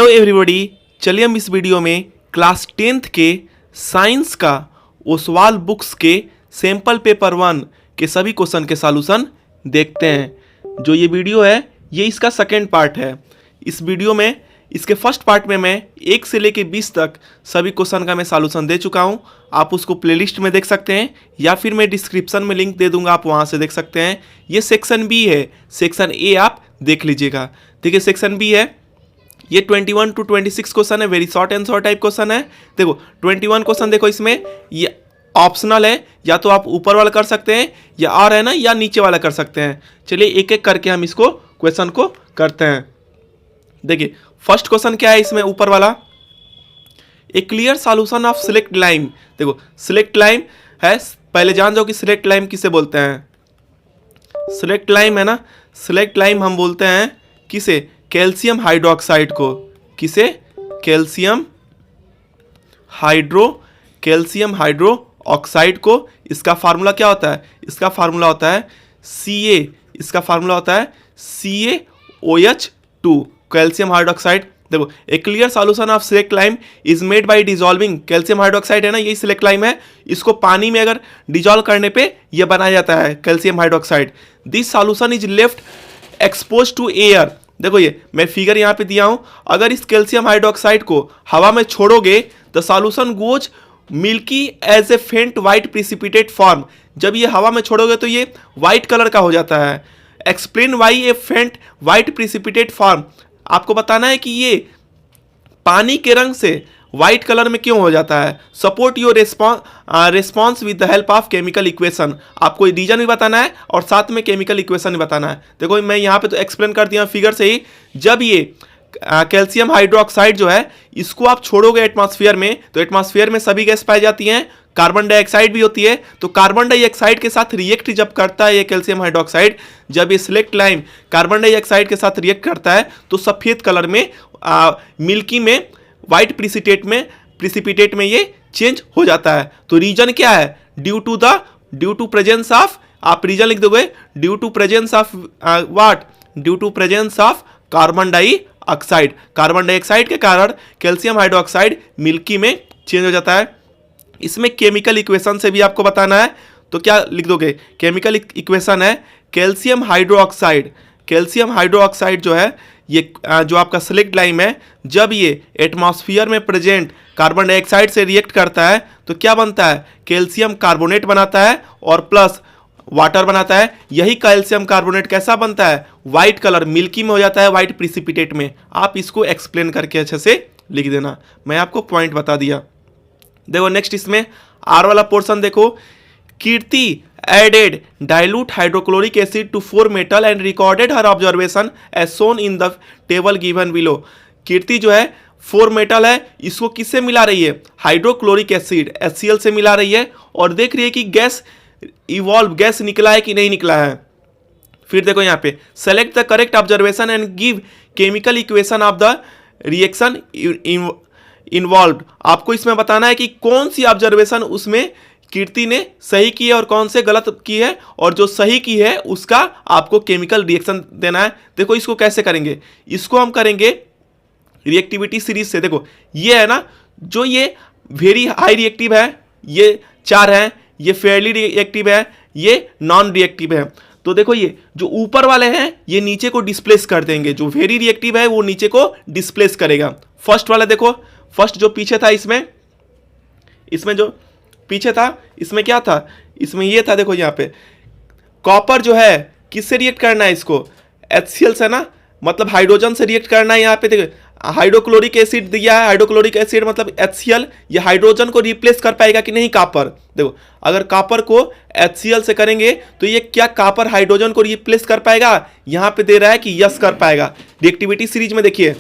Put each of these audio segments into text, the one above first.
Hello everybody, चलिए हम इस वीडियो में क्लास 10th के साइंस का ओसवाल बुक्स के सैम्पल पेपर 1 के सभी क्वेश्चन के सॉल्यूशन देखते हैं। जो ये वीडियो है ये इसका सेकेंड पार्ट है। इस वीडियो में इसके फर्स्ट पार्ट में मैं 1 से लेकर 20 तक सभी क्वेश्चन का मैं सॉल्यूशन दे चुका हूँ। आप उसको प्लेलिस्ट में देख सकते हैं या फिर मैं डिस्क्रिप्शन में लिंक दे दूंगा, आप वहाँ से देख सकते हैं। ये सेक्शन बी है, सेक्शन ए आप देख लीजिएगा। देखिए सेक्शन बी है, ये 21 to 26 क्वेश्चन है, very short answer type question है। देखो 21 क्वेश्चन देखो, इसमें ये ऑप्शनल है, या तो आप ऊपर वाला कर सकते हैं या और है ना, या नीचे वाला कर सकते हैं। चलिए एक एक करके हम इसको क्वेश्चन को करते हैं। देखिए फर्स्ट क्वेश्चन क्या है इसमें, ऊपर वाला, a clear solution of slaked lime. देखो सिलेक्ट लाइम है, पहले जान जाओ कि सिलेक्ट लाइम किसे बोलते हैं। सिलेक्ट लाइम है ना, सिलेक्ट लाइम हम बोलते हैं किसे, कैल्शियम हाइड्रोक्साइड को। किसे, कैल्शियम हाइड्रो ऑक्साइड को। इसका फार्मूला क्या होता है, इसका फार्मूला होता है Ca, इसका फार्मूला होता है CaOH2, कैल्शियम हाइड्रोक्साइड। देखो a clear solution of slaked lime is made by dissolving, calcium hydroxide है ना, यही सिलेक्ट लाइम है। इसको पानी में अगर डिजॉल्व करने पे ये बनाया जाता है calcium hydroxide. This solution is left expose to air. देखो ये मैं फिगर यहाँ पे दिया हूँ, अगर इस कैल्शियम हाइड्रोक्साइड को हवा में छोड़ोगे the solution goes milky as a faint white precipitate form. जब ये हवा में छोड़ोगे तो ये वाइट कलर का हो जाता है। Explain why A faint white precipitate form, आपको बताना है कि ये पानी के रंग से व्हाइट कलर में क्यों हो जाता है। Support your response with the help of chemical equation, आपको रीजन भी बताना है और साथ में केमिकल इक्वेशन भी बताना है। देखो मैं यहाँ पे तो एक्सप्लेन कर दिया फिगर से ही। जब ये कैल्शियम हाइड्रोक्साइड जो है इसको आप छोड़ोगे एटमॉस्फेयर में, तो एटमॉस्फेयर में सभी गैस पाई जाती हैं, कार्बन डाइऑक्साइड भी होती है। तो कार्बन डाइऑक्साइड के साथ रिएक्ट जब करता है ये कैल्शियम हाइड्रोक्साइड, जब ये सिलेक्ट लाइम कार्बन डाइऑक्साइड के साथ रिएक्ट करता है तो सफ़ेद कलर में मिल्की में वाइट प्रिसिपिटेट में ये चेंज हो जाता है। तो रीजन क्या है, ड्यू टू प्रेजेंस ऑफ, आप रीजन लिख दोगे due to presence of what, due to presence of carbon dioxide. Carbon dioxide के कारण कैल्शियम हाइड्रोक्साइड मिल्की में चेंज हो जाता है। इसमें केमिकल इक्वेशन से भी आपको बताना है, तो क्या लिख दोगे, केमिकल इक्वेशन है कैल्शियम हाइड्रोक्साइड जो है, ये जो आपका सिलेक्ट लाइम है, जब ये एटमॉस्फेयर में प्रेजेंट कार्बन डाइऑक्साइड से रिएक्ट करता है तो क्या बनता है, कैल्शियम कार्बोनेट बनाता है और प्लस वाटर बनाता है। यही कैल्शियम कार्बोनेट कैसा बनता है, वाइट कलर, मिल्की में हो जाता है, वाइट प्रिसिपिटेट में। आप इसको एक्सप्लेन करके अच्छे से लिख देना, मैं आपको पॉइंट बता दिया। देखो नेक्स्ट इसमें आर वाला पोर्शन देखो, कीर्ति added dilute hydrochloric acid to 4 metal and recorded her observation as shown in the table given below। कीर्ति जो है 4 मेटल है, इसको किससे मिला रही है, हाइड्रोक्लोरिक एसिड HCl से मिला रही है, और देख रही है कि गैस गैस निकला है कि नहीं निकला है। फिर देखो यहाँ पे select the correct observation and give chemical equation of the reaction involve. आपको इसमें बताना है कि कौन सी ऑब्जर्वेशन उसमें कीर्ति ने सही की है और कौन से गलत की है, और जो सही की है उसका आपको केमिकल रिएक्शन देना है। देखो इसको कैसे करेंगे, इसको हम करेंगे रिएक्टिविटी सीरीज से। देखो ये है ना, जो ये वेरी हाई रिएक्टिव है ये 4 हैं, ये फेयरली रिएक्टिव है, ये नॉन रिएक्टिव है। तो देखो ये जो ऊपर वाले हैं ये नीचे को डिस्प्लेस कर देंगे, जो वेरी रिएक्टिव है वो नीचे को डिस्प्लेस करेगा। फर्स्ट वाला देखो, फर्स्ट जो पीछे था इसमें जो पीछे था इसमें क्या था, इसमें ये था। देखो यहाँ पे कॉपर जो है किससे रिएक्ट करना है, इसको HCl से ना, मतलब हाइड्रोजन से रिएक्ट करना है। यहाँ पे देखो हाइड्रोक्लोरिक एसिड दिया है, हाइड्रोक्लोरिक एसिड मतलब HCl, ये हाइड्रोजन को रिप्लेस कर पाएगा कि नहीं, कॉपर। देखो अगर कॉपर को HCl से करेंगे तो ये क्या कॉपर हाइड्रोजन को रिप्लेस कर पाएगा, यहाँ पे दे रहा है कि यस कर पाएगा। रिएक्टिविटी सीरीज में देखिए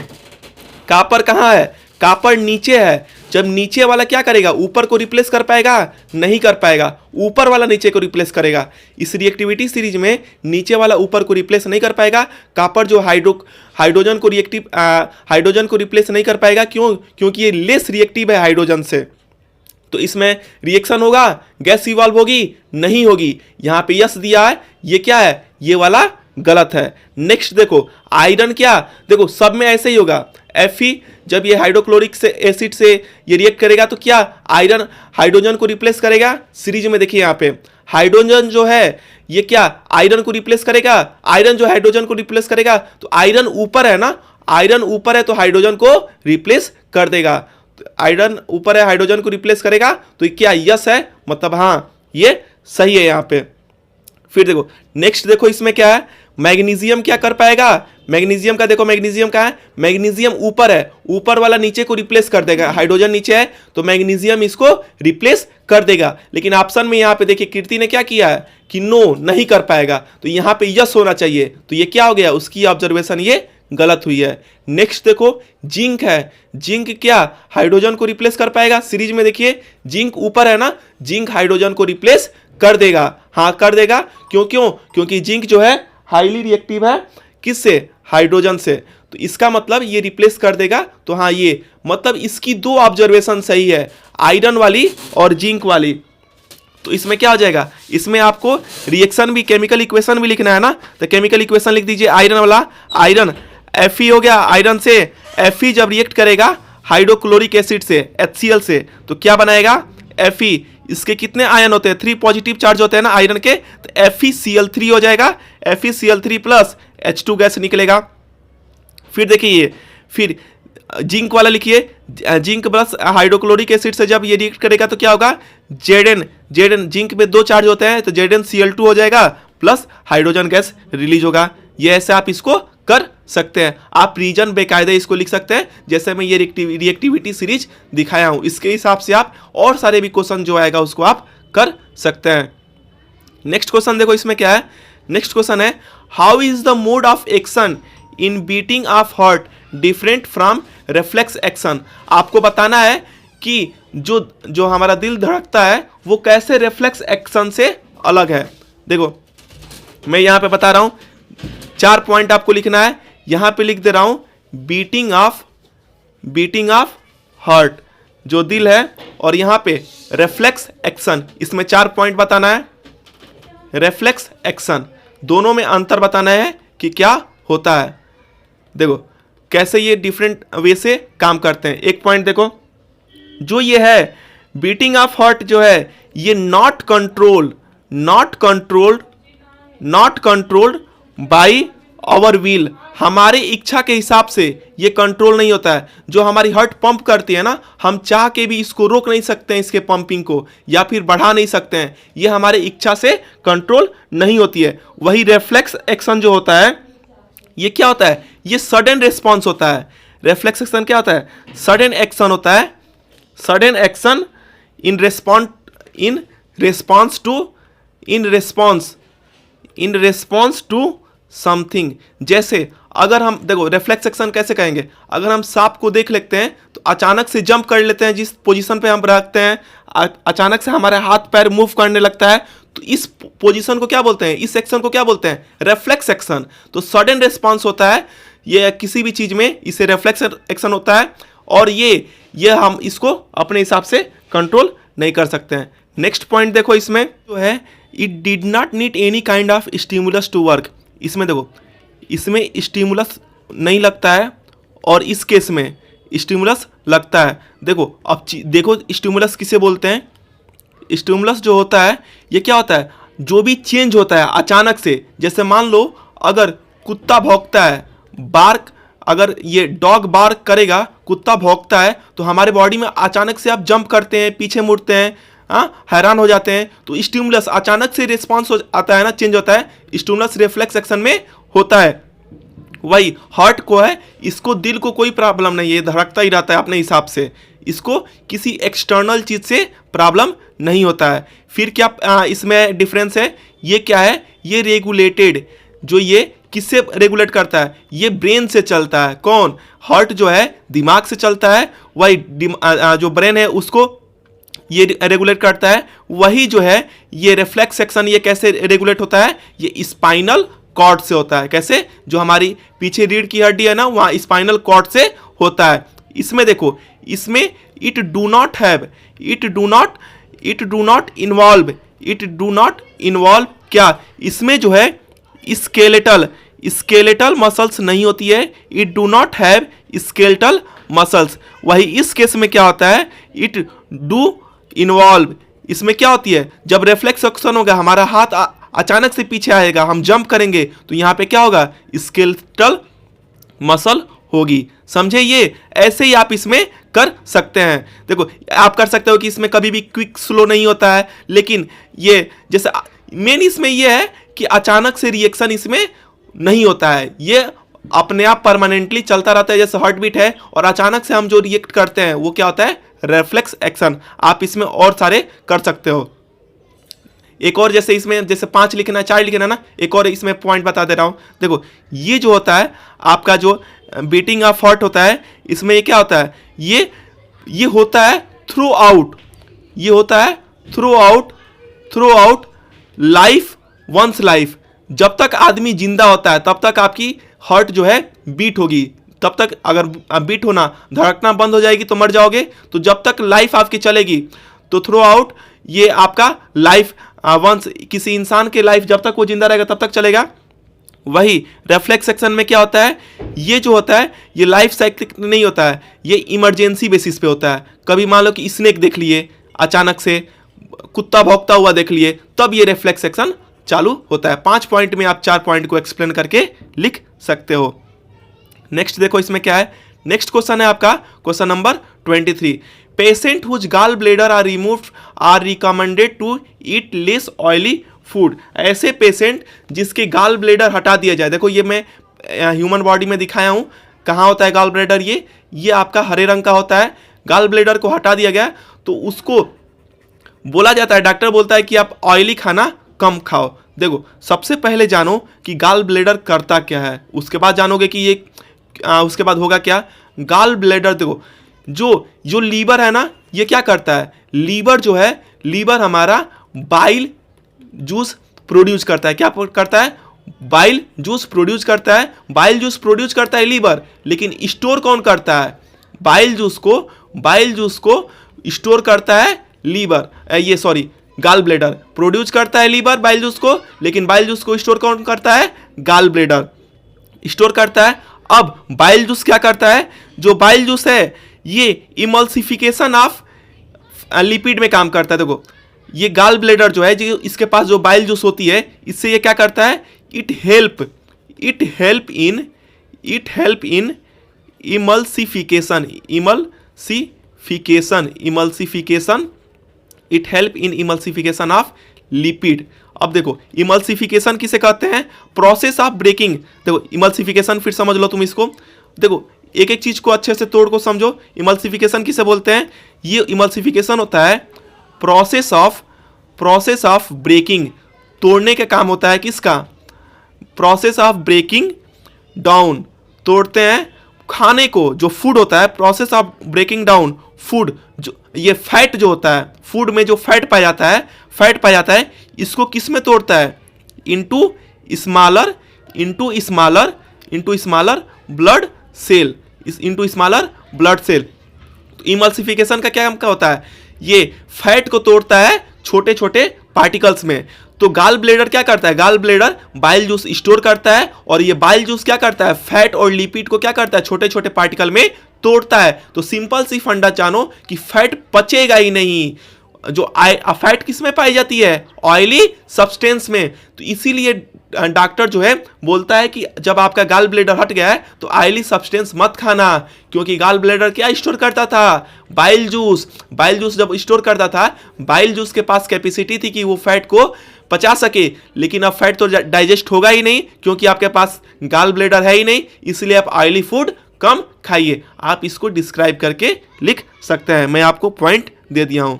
कॉपर कहाँ है, कॉपर नीचे है। जब नीचे वाला क्या करेगा, ऊपर को रिप्लेस कर पाएगा, नहीं कर पाएगा, ऊपर वाला नीचे को रिप्लेस करेगा। इस रिएक्टिविटी सीरीज में नीचे वाला ऊपर को रिप्लेस नहीं कर पाएगा। कॉपर जो हाइड्रोजन को रिप्लेस नहीं कर पाएगा, क्यों, क्योंकि ये लेस रिएक्टिव है हाइड्रोजन से। तो इसमें रिएक्शन होगा, गैस इवॉल्व होगी, नहीं होगी। यहाँ पे यस दिया है, ये क्या है, ये वाला गलत है। नेक्स्ट देखो आयरन, क्या देखो सब में ऐसे ही होगा। Fe जब ये हाइड्रोक्लोरिक से एसिड से ये रिएक्ट करेगा तो क्या आयरन हाइड्रोजन को रिप्लेस करेगा। सीरीज में देखिए यहाँ पे हाइड्रोजन जो है ये क्या आयरन को रिप्लेस करेगा, आयरन जो हाइड्रोजन को रिप्लेस करेगा। तो आयरन ऊपर है ना, आयरन ऊपर है तो हाइड्रोजन को रिप्लेस कर देगा। तो आयरन ऊपर है हाइड्रोजन को रिप्लेस करेगा, तो क्या यस है, मतलब हाँ ये सही है यहाँ पे। फिर देखो नेक्स्ट देखो इसमें क्या है, मैग्नीशियम क्या कर पाएगा। मैग्नीशियम का देखो, मैग्नीशियम का है, मैग्नीशियम ऊपर है, ऊपर वाला नीचे को रिप्लेस कर देगा। हाइड्रोजन नीचे है तो मैग्नीशियम इसको रिप्लेस कर देगा। लेकिन ऑप्शन में यहाँ पे देखिए कीर्ति ने क्या किया है कि नो नहीं कर पाएगा, तो यहाँ पे यस होना चाहिए। तो ये क्या हो गया, उसकी ऑब्जर्वेशन ये गलत हुई है। नेक्स्ट देखो जिंक है, जिंक क्या हाइड्रोजन को रिप्लेस कर पाएगा। सीरीज में देखिए जिंक ऊपर है ना, जिंक हाइड्रोजन को रिप्लेस कर देगा, हाँ कर देगा। क्यों क्योंकि जिंक जो है हाईली रिएक्टिव है किससे, हाइड्रोजन से, तो इसका मतलब ये रिप्लेस कर देगा। तो हाँ ये मतलब इसकी दो ऑब्जर्वेशन सही है, आयरन वाली और जिंक वाली। तो इसमें क्या हो जाएगा, इसमें आपको रिएक्शन भी केमिकल इक्वेशन भी लिखना है ना, तो केमिकल इक्वेशन लिख दीजिए आयरन वाला। आयरन Fe हो गया, आयरन से Fe जब रिएक्ट करेगा हाइड्रोक्लोरिक एसिड से HCl से तो क्या बनाएगा Fe। इसके कितने आयन होते हैं, 3 पॉजिटिव चार्ज होते हैं ना आयरन के, तो FeCl3 हो जाएगा, FeCl3 प्लस H2 गैस निकलेगा। फिर देखिए फिर जिंक वाला लिखिए, जिंक प्लस हाइड्रोक्लोरिक एसिड से जब ये रिएक्ट करेगा तो क्या होगा Zn, जिंक में 2 चार्ज होते हैं तो ZnCl2 हो जाएगा प्लस हाइड्रोजन गैस रिलीज होगा। ये ऐसे आप इसको कर सकते हैं, आप रीजन बेकायदे इसको लिख सकते हैं जैसे मैं ये रिएक्टिविटी सीरीज दिखाया हूं, इसके हिसाब से आप और सारे भी क्वेश्चन जो आएगा उसको आप कर सकते हैं। नेक्स्ट क्वेश्चन देखो इसमें क्या है, नेक्स्ट क्वेश्चन है how is the mode of action in beating of heart different from reflex action. आपको बताना है कि जो हमारा दिल धड़कता है वो कैसे रिफ्लेक्स एक्शन से अलग है। देखो मैं यहाँ पे बता रहा हूँ, 4 पॉइंट आपको लिखना है, यहां पे लिख दे रहा हूं बीटिंग ऑफ हार्ट जो दिल है, और यहां पे रिफ्लेक्स एक्शन, इसमें 4 पॉइंट बताना है। रिफ्लेक्स एक्शन दोनों में अंतर बताना है कि क्या होता है। देखो कैसे ये डिफरेंट वे से काम करते हैं। एक पॉइंट देखो, जो ये है बीटिंग ऑफ हार्ट जो है ये not controlled by our will, हमारे इच्छा के हिसाब से ये कंट्रोल नहीं होता है। जो हमारी हार्ट पंप करती है ना, हम चाह के भी इसको रोक नहीं सकते हैं, इसके पंपिंग को, या फिर बढ़ा नहीं सकते हैं, ये हमारे इच्छा से कंट्रोल नहीं होती है। वही रिफ्लेक्स एक्शन जो होता है ये क्या होता है, ये सडन रिस्पॉन्स होता है। रिफ्लेक्स एक्शन क्या होता है, सडन एक्शन होता है, sudden action in response to something. जैसे अगर हम देखो रिफ्लेक्स एक्शन कैसे कहेंगे, अगर हम सांप को देख लेते हैं तो अचानक से जंप कर लेते हैं, जिस पोजीशन पे हम रखते हैं अचानक से हमारे हाथ पैर मूव करने लगता है, तो इस पोजीशन को क्या बोलते हैं, इस एक्शन को क्या बोलते हैं, रिफ्लेक्स एक्शन। तो सडन रिस्पॉन्स होता है ये किसी भी चीज में, इसे रिफ्लेक्स एक्शन होता है, और ये हम इसको अपने हिसाब से कंट्रोल नहीं कर सकते हैं। नेक्स्ट पॉइंट देखो इसमें जो है it did not need any kind of stimulus to work. इसमें देखो इसमें स्टिमुलस नहीं लगता है और इस केस में स्टिमुलस लगता है। देखो अब देखो स्टिमुलस किसे बोलते हैं, स्टिमुलस जो होता है ये क्या होता है, जो भी चेंज होता है अचानक से, जैसे मान लो अगर कुत्ता भौंकता है, बार्क, अगर ये डॉग बार्क करेगा, कुत्ता भौंकता है, तो हमारे बॉडी में अचानक से आप जंप करते हैं, पीछे मुड़ते हैं, हैरान हो जाते हैं, तो स्टिमुलस अचानक से रिस्पॉन्स आता है ना, चेंज होता है, स्टिमुलस रिफ्लेक्स एक्शन में होता है। वही हार्ट को है, इसको दिल को कोई प्रॉब्लम नहीं है, धड़कता ही रहता है अपने हिसाब से, इसको किसी एक्सटर्नल चीज से प्रॉब्लम नहीं होता है। फिर क्या इसमें डिफरेंस है, ये क्या है, ये रेगुलेटेड, जो ये किससे रेगुलेट करता है, ये ब्रेन से चलता है। कौन, हार्ट जो है दिमाग से चलता है, वही जो ब्रेन है उसको ये रेगुलेट करता है। वही जो है ये रिफ्लेक्स एक्शन ये कैसे रेगुलेट होता है, ये स्पाइनल कॉर्ड से होता है। कैसे, जो हमारी पीछे रीढ़ की हड्डी है ना, वहाँ स्पाइनल कॉर्ड से होता है। इसमें देखो, इसमें इट डू नॉट इन्वॉल्व क्या, इसमें जो है स्केलेटल स्केलेटल मसल्स नहीं होती है, it do not have skeletal muscles. वही इस केस में क्या होता है, इट डू इन्वॉल्व, इसमें क्या होती है, जब रिफ्लेक्स एक्शन होगा, हमारा हाथ अचानक से पीछे आएगा, हम जंप करेंगे, तो यहाँ पे क्या होगा, स्केलेटल मसल होगी। समझे, ये ऐसे ही आप इसमें कर सकते हैं। देखो आप कर सकते हो कि इसमें कभी भी क्विक स्लो नहीं होता है, लेकिन ये जैसे मेन इसमें ये है कि अचानक से रिएक्शन इसमें नहीं होता है, ये अपने आप परमानेंटली चलता रहता है, जैसे हार्ट बीट है, और अचानक से हम जो रिएक्ट करते हैं वो क्या होता है, रिफ्लेक्स एक्शन। आप इसमें और सारे कर सकते हो। एक और जैसे इसमें जैसे 5 लिखना है, 4 लिखना है ना, एक और इसमें पॉइंट बता दे रहा हूं। देखो ये जो होता है आपका जो बीटिंग ऑफ हार्ट होता है, इसमें ये क्या होता है, ये होता है थ्रू आउट, ये होता है through out life, one's life. जब तक आदमी जिंदा होता है तब तक आपकी हार्ट जो है बीट होगी, तब तक अगर बीट होना, धड़कना बंद हो जाएगी तो मर जाओगे। तो जब तक लाइफ आपकी चलेगी, तो थ्रू आउट ये आपका लाइफ, वंस किसी इंसान के लाइफ जब तक वो जिंदा रहेगा तब तक चलेगा। वही रिफ्लेक्स एक्शन में क्या होता है, ये जो होता है ये लाइफ साइकिल नहीं होता है, ये इमरजेंसी बेसिस पे होता है। कभी मान लो कि स्नेक देख लिए, अचानक से कुत्ता भौंकता हुआ देख लिए, तब ये रिफ्लेक्स एक्शन चालू होता है। 5 पॉइंट में आप 4 पॉइंट को एक्सप्लेन करके लिख सकते हो। नेक्स्ट देखो इसमें क्या है, नेक्स्ट क्वेश्चन है आपका question number 23। Patient whose gall bladder are removed are recommended to eat less oily food. ऐसे पेशेंट जिसके गाल ब्लेडर हटा दिया जाए, देखो ये मैं ह्यूमन बॉडी में दिखाया हूँ, कहाँ होता है गाल ब्लेडर, ये आपका हरे रंग का होता है। गाल ब्लेडर को हटा दिया गया तो उसको बोला जाता है, डॉक्टर बोलता है कि आप ऑयली खाना कम खाओ। देखो सबसे पहले जानो कि गाल ब्लेडर करता क्या है, उसके बाद जानोगे कि ये उसके बाद होगा क्या। गाल ब्लेडर देखो, जो लीवर है ना, ये क्या करता है, लीवर जो है, लीवर हमारा बाइल जूस प्रोड्यूस करता है। क्या करता है, बाइल जूस प्रोड्यूस करता है। बाइल जूस प्रोड्यूस करता है लीवर, लेकिन स्टोर कौन करता है, बाइल जूस को स्टोर करता है लीवर, ये सॉरी गाल ब्लेडर प्रोड्यूस करता है लीवर बाइल जूस को, लेकिन बाइल जूस को स्टोर कौन करता है, गाल ब्लेडर स्टोर करता है। अब बाइल जूस क्या करता है, जो बाइल जूस है ये इमल्सिफिकेशन ऑफ लिपिड में काम करता है। देखो ये गाल ब्लेडर जो है, जो इसके पास जो बाइल जूस होती है, इससे ये क्या करता है, it help in emulsification it help in emulsification of lipid. अब देखो इमल्सिफिकेशन किसे कहते हैं, प्रोसेस ऑफ ब्रेकिंग। देखो इमल्सिफिकेशन फिर समझ लो तुम इसको, देखो एक एक चीज को अच्छे से तोड़ को समझो। इमल्सिफिकेशन किसे बोलते हैं, ये इमल्सिफिकेशन होता है प्रोसेस ऑफ ब्रेकिंग, तोड़ने का काम होता है किसका, प्रोसेस ऑफ ब्रेकिंग डाउन, तोड़ते हैं खाने को, जो फूड होता है, process of breaking down food, जो ये फैट जो होता है, फूड में जो फैट पाया जाता है, इसको किस में तोड़ता है, into smaller blood cell, into smaller blood cell. तो इमल्सिफिकेशन का क्या होता है, ये फैट को तोड़ता है छोटे छोटे पार्टिकल्स में। तो गाल ब्लेडर क्या करता है, gall bladder bile juice store करता है, और ये बाइल जूस क्या करता है, फैट और लिपिड को क्या करता है, छोटे छोटे पार्टिकल में तोड़ता है। तो सिंपल सी फंडा जानो कि फैट पचेगा ही नहीं। जो फैट किस में पाई जाती है, ऑयली सब्सटेंस में। तो इसीलिए डॉक्टर जो है बोलता है कि जब आपका गाल ब्लेडर हट गया है तो ऑयली सब्सटेंस मत खाना, क्योंकि गाल ब्लेडर क्या स्टोर करता था, बाइल जूस जब स्टोर करता था, बाइल जूस के पास कैपेसिटी थी कि वो फैट को पचा सके, लेकिन अब फैट तो डाइजेस्ट होगा ही नहीं, क्योंकि आपके पास गाल ब्लेडर है ही नहीं। इसलिए आप ऑयली फूड कम खाइए। आप इसको डिस्क्राइब करके लिख सकते हैं, मैं आपको पॉइंट दे दिया हूं,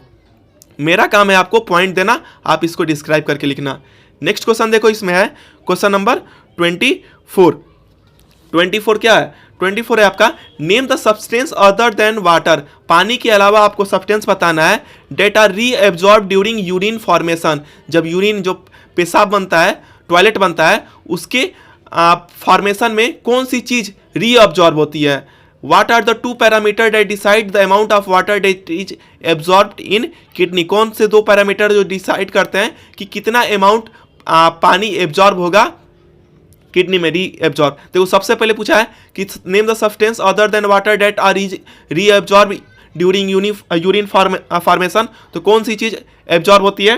मेरा काम है आपको पॉइंट देना, आप इसको डिस्क्राइब करके लिखना। नेक्स्ट क्वेश्चन देखो, इसमें है क्वेश्चन नंबर 24 क्या है, 24 है आपका, name the substance other than water. पानी के अलावा आपको सब्सटेंस बताना है that are reabsorb during urine formation. जब यूरिन जो पेशाब बनता है, टॉयलेट बनता है, उसके फॉर्मेशन में कौन सी चीज रीअब्जॉर्ब होती है। What are the 2 parameter that decide the amount of water that is absorbed in kidney? कौन से 2 पैरामीटर जो डिसाइड करते हैं कि कितना अमाउंट पानी एब्जॉर्ब होगा किडनी में रीएब्जॉर्ब। देखो सबसे पहले पूछा है कि name the substance other than water that are reabsorb during urine formation. तो कौन सी चीज एब्जॉर्ब होती है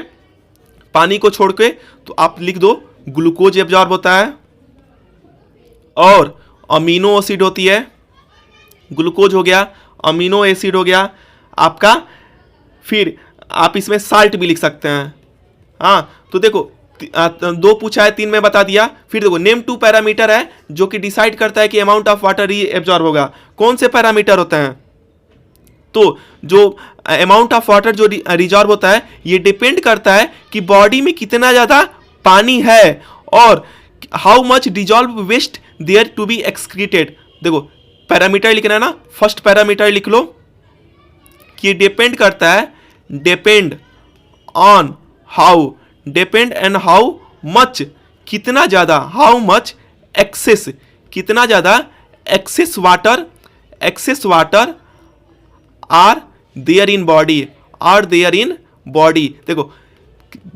पानी को छोड़ के? तो आप लिख दो ग्लूकोज एब्जॉर्ब होता है और अमीनो एसिड होती है। ग्लूकोज हो गया, अमीनो एसिड हो गया आपका, फिर आप इसमें साल्ट भी लिख सकते हैं। हाँ तो देखो दो पूछा है, तीन में बता दिया। फिर देखो नेम टू पैरामीटर है जो कि डिसाइड करता है कि अमाउंट ऑफ वाटर रीएब्जॉर्ब होगा। कौन से पैरामीटर होते हैं? तो जो अमाउंट ऑफ वाटर जो रिजॉर्व होता है ये डिपेंड करता है कि बॉडी में कितना ज़्यादा पानी है और how much dissolve waste there to be excreted. देखो पैरामीटर लिखना है ना, फर्स्ट पैरामीटर लिख लो कि डिपेंड करता है, depend on how, depend and how much, कितना ज़्यादा, हाउ मच एक्सेस, कितना ज़्यादा excess water are there in body, are there in body. देखो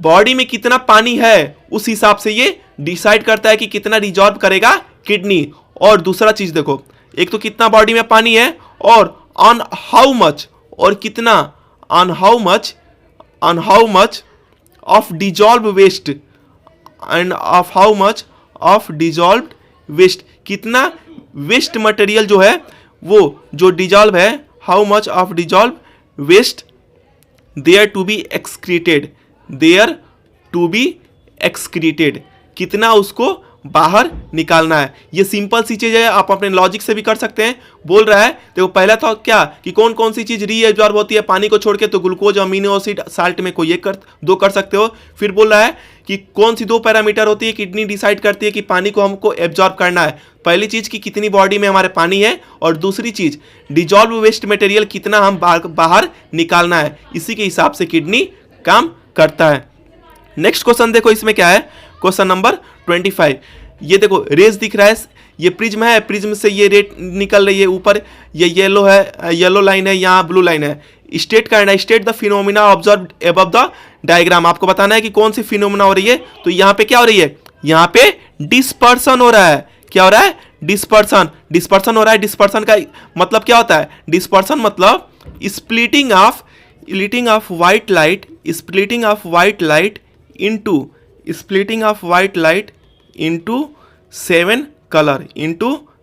बॉडी में कितना पानी है उस हिसाब से ये डिसाइड करता है कि कितना रिजॉर्व करेगा किडनी। और दूसरा चीज देखो, एक तो कितना बॉडी में पानी है और ऑन हाउ मच, और कितना on how much of dissolve waste and of how much of dissolve waste, कितना वेस्ट मटेरियल जो है वो जो डिजॉल्व है, how much of dissolve waste there to be excreted, there to be excreted, कितना उसको बाहर निकालना है। ये सिंपल सी चीज है, आप अपने लॉजिक से भी कर सकते हैं। बोल रहा है देखो पहला था क्या कि कौन कौन सी चीज रीएब्जॉर्ब होती है पानी को छोड़ के, तो ग्लूकोज, अमीनो एसिड, साल्ट में कोई एक दो कर सकते हो। फिर बोल रहा है कि कौन सी दो पैरामीटर होती है किडनी डिसाइड करती है कि पानी को हमको एब्जॉर्ब करना है। पहली चीज कि कितनी बॉडी में हमारे पानी है, और दूसरी चीज डिजॉल्व वेस्ट मटेरियल कितना हम बाहर निकालना है। इसी के हिसाब से किडनी काम करता है। नेक्स्ट क्वेश्चन देखो, इसमें क्या है, क्वेश्चन नंबर 25। ये देखो रेज दिख रहा है, ये प्रिज्म है, प्रिज्म से ये रेड निकल रही है ऊपर, ये येलो है, येलो लाइन है, यहाँ ब्लू लाइन है। स्टेट करना है, state the phenomena observe above the diagram. आपको बताना है कि कौन सी फिनोमिना हो रही है। तो यहाँ पे क्या हो रही है, यहाँ पे डिस्पर्सन हो रहा है। क्या हो रहा है, डिस्पर्सन हो रहा है। डिस्पर्सन का मतलब क्या होता है, डिस्पर्सन मतलब splitting of white light into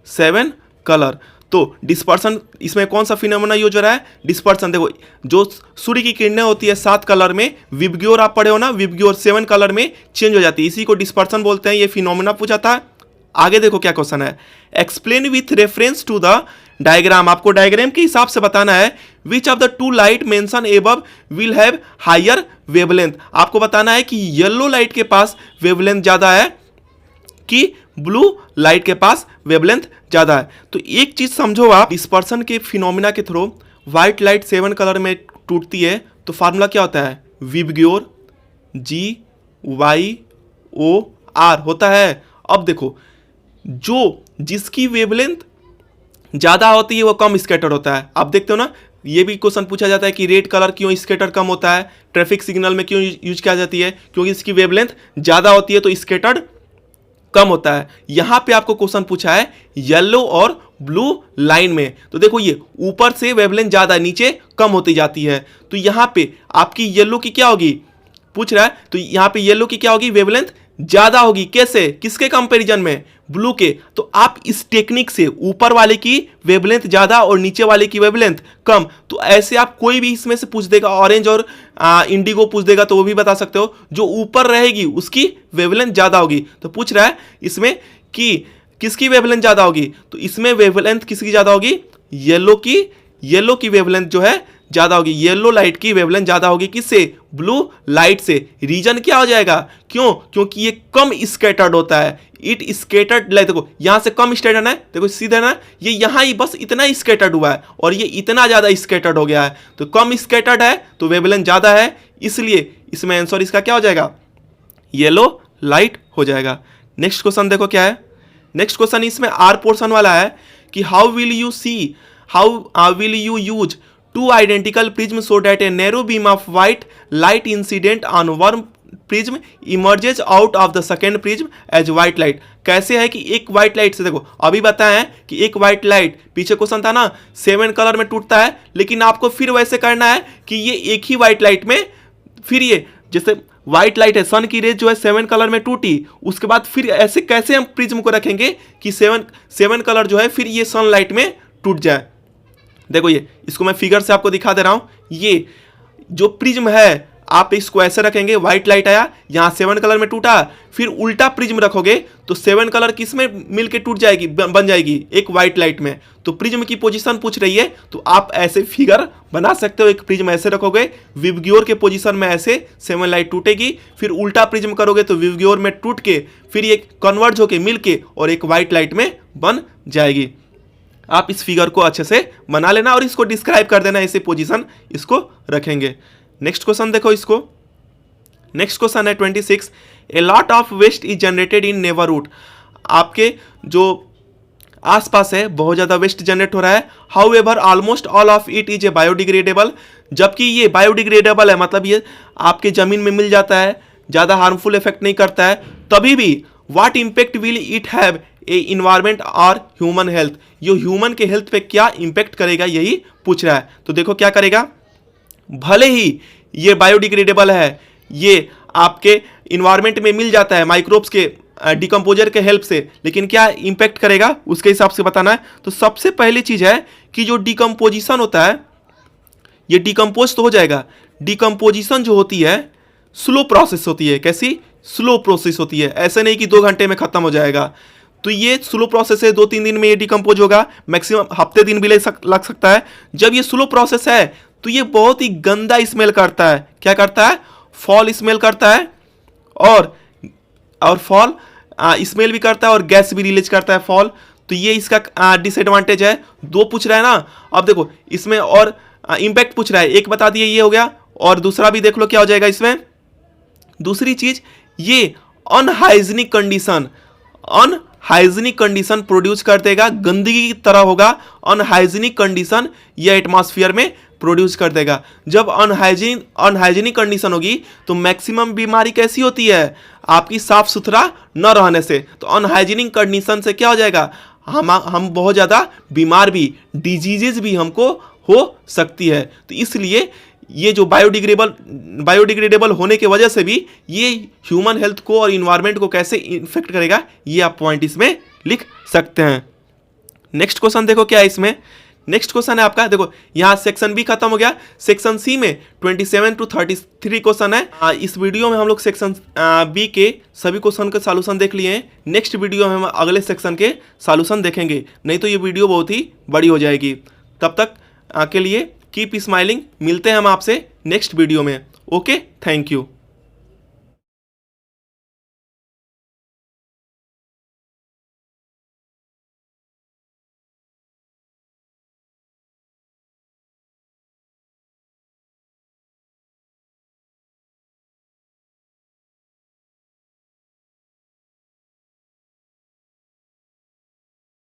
7 colour. तो डिस्पर्सन, इसमें कौन सा फिनोमेना यूज हो रहा है, डिस्पर्सन। देखो जो सूर्य की किरणें होती है 7 कलर में, विबग्योर आप पढ़े हो ना, विबग्योर 7 कलर में चेंज हो जाती है, इसी को डिस्पर्सन बोलते हैं। ये फिनोमेना पूछा था। आगे देखो क्या क्वेश्चन है, explain with reference to the diagram. आपको डायग्राम के हिसाब से बताना है which of the two light mention above will have higher wavelength. आपको बताना है कि येलो लाइट के पास वेवलेंथ ज्यादा है कि ब्लू लाइट के पास वेवलेंथ ज्यादा है। तो एक चीज समझो आप, डिस्पर्सन के फिनोमिना के थ्रू व्हाइट लाइट 7 कलर में टूटती है, तो फार्मूला क्या होता है, विबग्योर GYOR होता है। अब देखो जो जिसकी वेवलेंथ ज्यादा होती है वो कम स्कैटर होता है। आप देखते हो ना, ये भी क्वेश्चन पूछा जाता है कि रेड कलर क्यों स्कैटर कम होता है, ट्रैफिक सिग्नल में क्यों यूज किया जाती है, क्योंकि इसकी वेवलेंथ ज्यादा होती है तो स्कैटर कम होता है। यहां पे आपको क्वेश्चन पूछा है येलो और ब्लू लाइन में, तो देखो ये ऊपर से वेवलेंथ ज्यादा, नीचे कम होती जाती है। तो यहां पे आपकी येलो की क्या होगी, पूछ रहा है, तो यहां पे येलो की क्या होगी, वेवलेंथ ज्यादा होगी। कैसे, किसके कंपैरिजन में, ब्लू के। तो आप इस टेक्निक से ऊपर वाले की वेवलेंथ ज्यादा और नीचे वाले की वेवलेंथ कम, तो ऐसे आप कोई भी इसमें से पूछ देगा, ऑरेंज और इंडिगो पूछ देगा तो वो भी बता सकते हो, जो ऊपर रहेगी उसकी वेवलेंथ ज्यादा होगी। तो पूछ रहा है इसमें कि किसकी वेवलेंथ ज्यादा होगी, तो इसमें वेवलेंथ किसकी ज्यादा होगी, येलो की वेवलेंथ जो है ज्यादा होगी। येलो लाइट की वेवलेंथ ज्यादा होगी किससे, ब्लू लाइट से। रीजन क्या हो जाएगा, क्यों, क्योंकि ये कम स्कैटर्ड होता है। इट स्कैटर्ड लाइट, देखो यहां से कम स्कैटर्ड है, देखो सीधा ना, ये यहां ही बस इतना ही स्कैटर्ड हुआ है और ये इतना ज्यादा स्कैटर्ड हो गया है। तो कम स्कैटर्ड है तो वेवलेंथ ज्यादा है, इसलिए इसमें आंसर इसका क्या हो जाएगा, येलो लाइट हो जाएगा। नेक्स्ट क्वेश्चन देखो क्या है, नेक्स्ट क्वेश्चन इसमें आर पोर्शन वाला है कि how will you use two identical prisms so that a narrow beam of white light incident on prism emerges out of the second prism as white light. कैसे है कि एक white light से, देखो अभी बताया है कि एक व्हाइट लाइट, पीछे क्वेश्चन था ना 7 कलर में टूटता है, लेकिन आपको फिर वैसे करना है कि ये एक ही व्हाइट लाइट में, फिर ये जैसे व्हाइट लाइट है, सन की रेज जो है 7 कलर में टूटी, उसके बाद फिर ऐसे कैसे हम प्रिज्म को रखेंगे कि 7 कलर जो है फिर ये सनलाइट में टूट जाए। देखो ये, इसको मैं फिगर से आपको दिखा दे रहा हूं। ये जो प्रिज्म है आप इसको ऐसे रखेंगे, व्हाइट लाइट आया, यहाँ 7 कलर में टूटा, फिर उल्टा प्रिज्म रखोगे तो 7 कलर किस में मिलके टूट जाएगी, बन जाएगी एक व्हाइट लाइट में। तो प्रिज्म की पोजीशन पूछ रही है तो आप ऐसे फिगर बना सकते हो। एक प्रिज्म ऐसे रखोगे, विबग्योर के पोजीशन में ऐसे 7 लाइट टूटेगी, फिर उल्टा प्रिज्म करोगे तो विबग्योर में टूट के फिर ये कन्वर्ज होके मिलके और एक व्हाइट लाइट में बन जाएगी। आप इस फिगर को अच्छे से बना लेना और इसको डिस्क्राइब कर देना, ऐसे पोजीशन इसको रखेंगे। नेक्स्ट क्वेश्चन देखो इसको, नेक्स्ट क्वेश्चन है 26, a lot of waste is generated in neighbourhood. आपके जो आसपास है बहुत ज़्यादा वेस्ट जनरेट हो रहा है, how ever almost all of it is a biodegradable. जबकि ये बायोडिग्रेडेबल है, मतलब ये आपके ज़मीन में मिल जाता है, ज़्यादा हार्मफुल इफेक्ट नहीं करता है, तभी भी what impact will it have a environment और ह्यूमन हेल्थ। ये ह्यूमन के हेल्थ पे क्या इम्पैक्ट करेगा यही पूछ रहा है। तो देखो क्या करेगा, भले ही ये बायोडिग्रेडेबल है, ये आपके इन्वायरमेंट में मिल जाता है माइक्रोब्स के डिकम्पोजर के हेल्प से, लेकिन क्या इम्पैक्ट करेगा उसके हिसाब से बताना है। तो सबसे पहली चीज़ है कि जो डिकम्पोजिशन होता है ये डिकम्पोज तो हो जाएगा, डिकम्पोजिशन जो होती है स्लो प्रोसेस होती है। कैसी? स्लो प्रोसेस होती है, ऐसे नहीं कि 2 घंटे में ख़त्म हो जाएगा। तो ये स्लो प्रोसेस है, 2-3 दिन में ये डिकम्पोज होगा, मैक्सिमम हफ्ते दिन भी लग सकता है। जब ये स्लो प्रोसेस है तो ये बहुत ही गंदा स्मेल करता है। क्या करता है? फॉल स्मेल करता है, और फॉल स्मेल भी करता है और गैस भी रिलीज करता है फॉल। तो ये इसका डिसएडवांटेज है। 2 पूछ रहा है ना, अब देखो इसमें और इम्पैक्ट पूछ रहा है, एक बता दिए ये हो गया, और दूसरा भी देख लो क्या हो जाएगा इसमें। दूसरी चीज, ये अनहाइजीनिक कंडीशन प्रोड्यूस कर देगा, गंदगी की तरह होगा। अनहाइजीनिक कंडीशन ये एटमॉस्फेयर में प्रोड्यूस कर देगा। जब अनहाइजीनिक कंडीशन होगी तो मैक्सिमम बीमारी कैसी होती है? आपकी साफ सुथरा न रहने से। तो अनहाइजीनिक कंडीशन से क्या हो जाएगा, हम बहुत ज़्यादा बीमार भी, डिजीजेज भी हमको हो सकती है। तो इसलिए ये जो बायोडिग्रेडेबल होने के वजह से भी ये ह्यूमन हेल्थ को और इन्वायरमेंट को कैसे इन्फेक्ट करेगा, ये आप पॉइंट इसमें लिख सकते हैं। नेक्स्ट क्वेश्चन देखो क्या है इसमें। नेक्स्ट क्वेश्चन है आपका, देखो यहाँ सेक्शन बी खत्म हो गया, सेक्शन सी में 27 to 33 क्वेश्चन है। इस वीडियो में हम लोग सेक्शन बी के सभी क्वेश्चन के सॉल्यूशन देख लिए हैं। नेक्स्ट वीडियो में हम अगले सेक्शन के सॉल्यूशन देखेंगे, नहीं तो ये वीडियो बहुत ही बड़ी हो जाएगी। तब तक के लिए कीप स्माइलिंग, मिलते हैं हम आपसे नेक्स्ट वीडियो में। Okay, thank you.